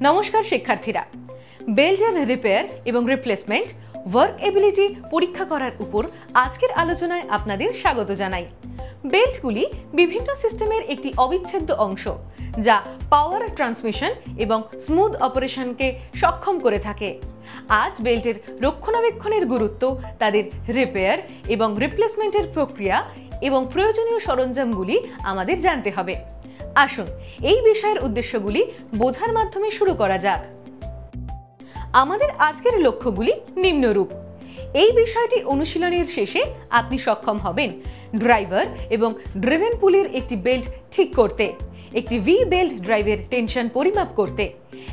নমস্কার শিক্ষার্থীরা, বেল্টের রিপেয়ার এবং রিপ্লেসমেন্ট ওয়ার্ক এবিলিটি পরীক্ষা করার উপর আজকের আলোচনায় আপনাদের স্বাগত জানাই। বেল্টগুলি বিভিন্ন সিস্টেমের একটি অবিচ্ছেদ্য অংশ যা পাওয়ার ট্রান্সমিশন এবং স্মুথ অপারেশনকে সক্ষম করে থাকে। আজ বেল্টের রক্ষণাবেক্ষণের গুরুত্ব, তাদের রিপেয়ার এবং রিপ্লেসমেন্টের প্রক্রিয়া এবং প্রয়োজনীয় সরঞ্জামগুলি আমাদের জানতে হবে। আসুন এই বিষয়ের উদ্দেশ্যগুলি বোঝার মাধ্যমে শুরু করা যাক। আমাদের আজকের লক্ষ্যগুলি নিম্নরূপ। এই বিষয়টি অনুশীলনের শেষে আপনি সক্ষম হবেন ড্রাইভার এবং ড্রিভেন পুলির একটি বেল্ট ঠিক করতে, একটি ভি বেল্ট ড্রাইভের টেনশন পরিমাপ করতে,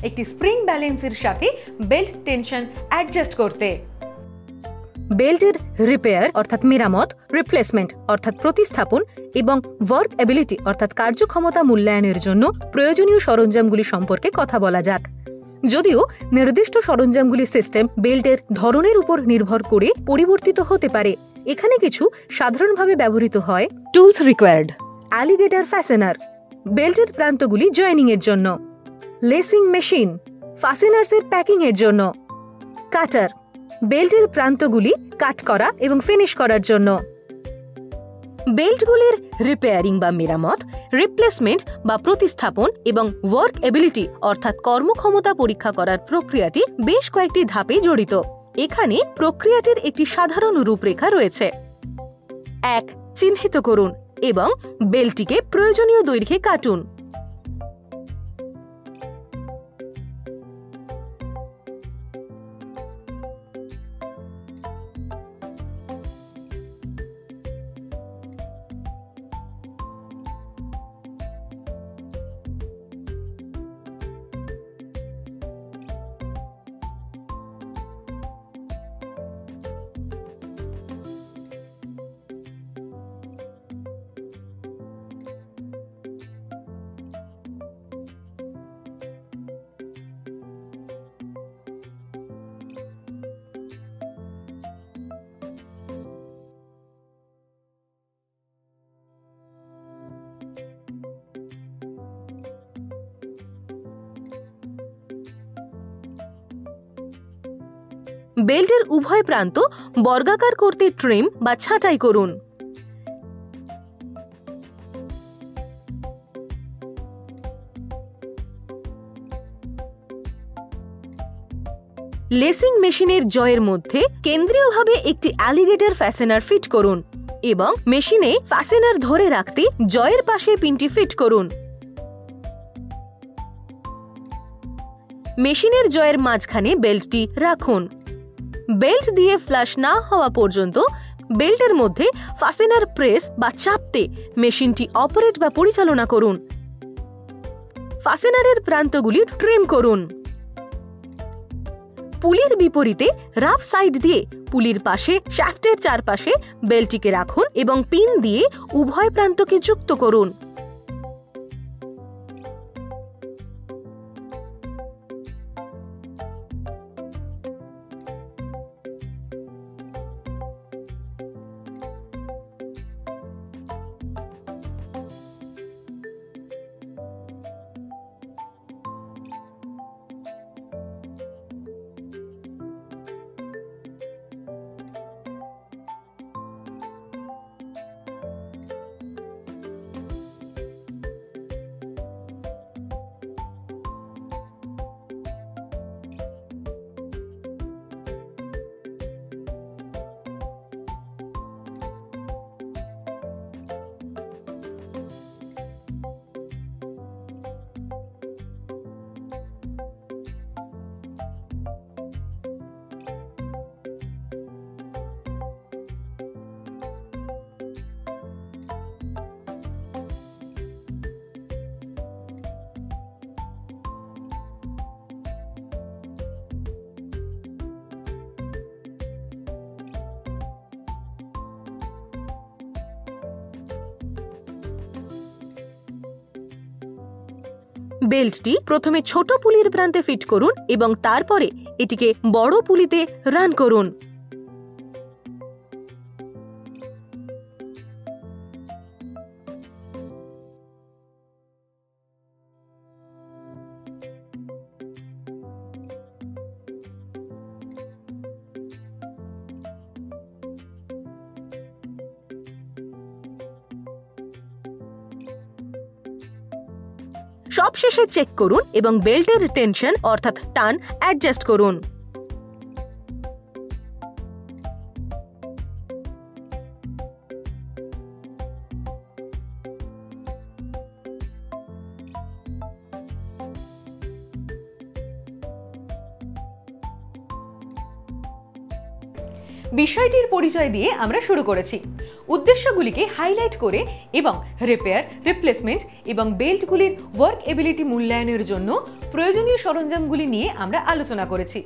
একটি স্প্রিং ব্যালেন্সের সাথে বেল্ট টেনশন অ্যাডজাস্ট করতে। বেল্টের রিপেয়ার অর্থাৎ মেরামত, রিপ্লেসমেন্ট অর্থাৎ প্রতিস্থাপন এবং ওয়ার্ক এবিলিটি অর্থাৎ কার্যক্ষমতা মূল্যায়নের জন্য প্রয়োজনীয় সরঞ্জামগুলি সম্পর্কে কথা বলা যাক। যদিও নির্দিষ্ট সরঞ্জামগুলি সিস্টেম বেল্টের ধরনের উপর নির্ভর করে পরিবর্তিত হতে পারে, এখানে কিছু সাধারণভাবে ব্যবহৃত হয়। টুলস রিকোয়ার্ড: অ্যালিগেটর ফ্যাসেনার, বেল্টের প্রান্তগুলি জয়েনিং এর জন্য; লেসিং মেশিন, ফাসেনার্সের প্যাকিং এর জন্য; কাটার, বেল্টের প্রান্তগুলি কাট করা এবং ফিনিশ করার জন্য। বেল্টগুলির রিপেয়ারিং বা মেরামত, রিপ্লেসমেন্ট বা প্রতিস্থাপন এবং ওয়ার্ক এবিলিটি অর্থাৎ কর্মক্ষমতা পরীক্ষা করার প্রক্রিয়াটি বেশ কয়েকটি ধাপে জড়িত। এখানে প্রক্রিয়াটির একটি সাধারণ রূপরেখা রয়েছে। 1. চিহ্নিত করুন এবং বেল্টটিকে প্রয়োজনীয় দৈর্ঘ্যে কাটুন। বেল্টের উভয় প্রান্ত বর্গাকার করতে ট্রিম বা ছাঁটাই করুন। লেসিং মেশিনের জয়ের মধ্যে কেন্দ্রীয়ভাবে একটি অ্যালিগেটর ফ্যাসেনার ফিট করুন এবং মেশিনে ফ্যাসেনার ধরে রাখতে জয়ের পাশে পিনটি ফিট করুন। মেশিনের জয়ের মাঝখানে বেল্টটি রাখুন। বেল্ট দিয়ে ফ্লাশ না হওয়া পর্যন্ত বেল্টের মধ্যে ফাসেনার প্রেস বা চাপতে মেশিনটি অপারেট বা পরিচালনা করুন। ফাসেনারের প্রান্তগুলি ট্রিম করুন। পুলির বিপরীতে রাফ সাইড দিয়ে পুলির পাশে শ্যাফটের চারপাশে বেল্টটিকে রাখুন এবং পিন দিয়ে উভয় প্রান্তকে যুক্ত করুন। বেল্টটি প্রথমে ছোট পুলির প্রান্তে ফিট করুন এবং তারপরে এটিকে বড় পুলিতে রান করুন। সবশেষে চেক করুন এবং বেল্টের টেনশন অর্থাৎ টান অ্যাডজাস্ট করুন। বিষয়টির পরিচয় দিয়ে আমরা শুরু করেছি। উদ্দেশ্যগুলিকে হাইলাইট করে এবং রিপেয়ার, রিপ্লেসমেন্ট এবং বেল্টগুলির ওয়ার্ক এবিলিটি মূল্যায়নের জন্য প্রয়োজনীয় সরঞ্জামগুলি নিয়ে আমরা আলোচনা করেছি।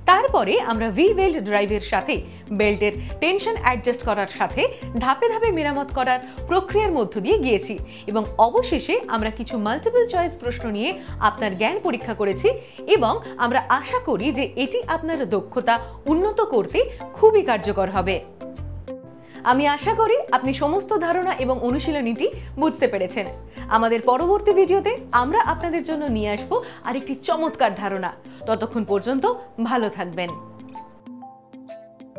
তারপরে আমরা ভি বেল্ট ড্রাইভের সাথে বেল্টের টেনশন অ্যাডজাস্ট করার সাথে ধাপে ধাপে মেরামত করার প্রক্রিয়ার মধ্য দিয়ে গিয়েছি এবং অবশেষে আমরা কিছু মাল্টিপল চয়েস প্রশ্ন নিয়ে আপনার জ্ঞান পরীক্ষা করেছি এবং আমরা আশা করি যে এটি আপনার দক্ষতা উন্নত করতে খুবই কার্যকর হবে। আমি আশা করি আপনি সমস্ত ধারণা এবং অনুশীলনীটি বুঝতে পেরেছেন। আমাদের পরবর্তী ভিডিওতে আমরা আপনাদের জন্য নিয়ে আসবো আরেকটি চমৎকার ধারণা। ততক্ষণ পর্যন্ত ভালো থাকবেন।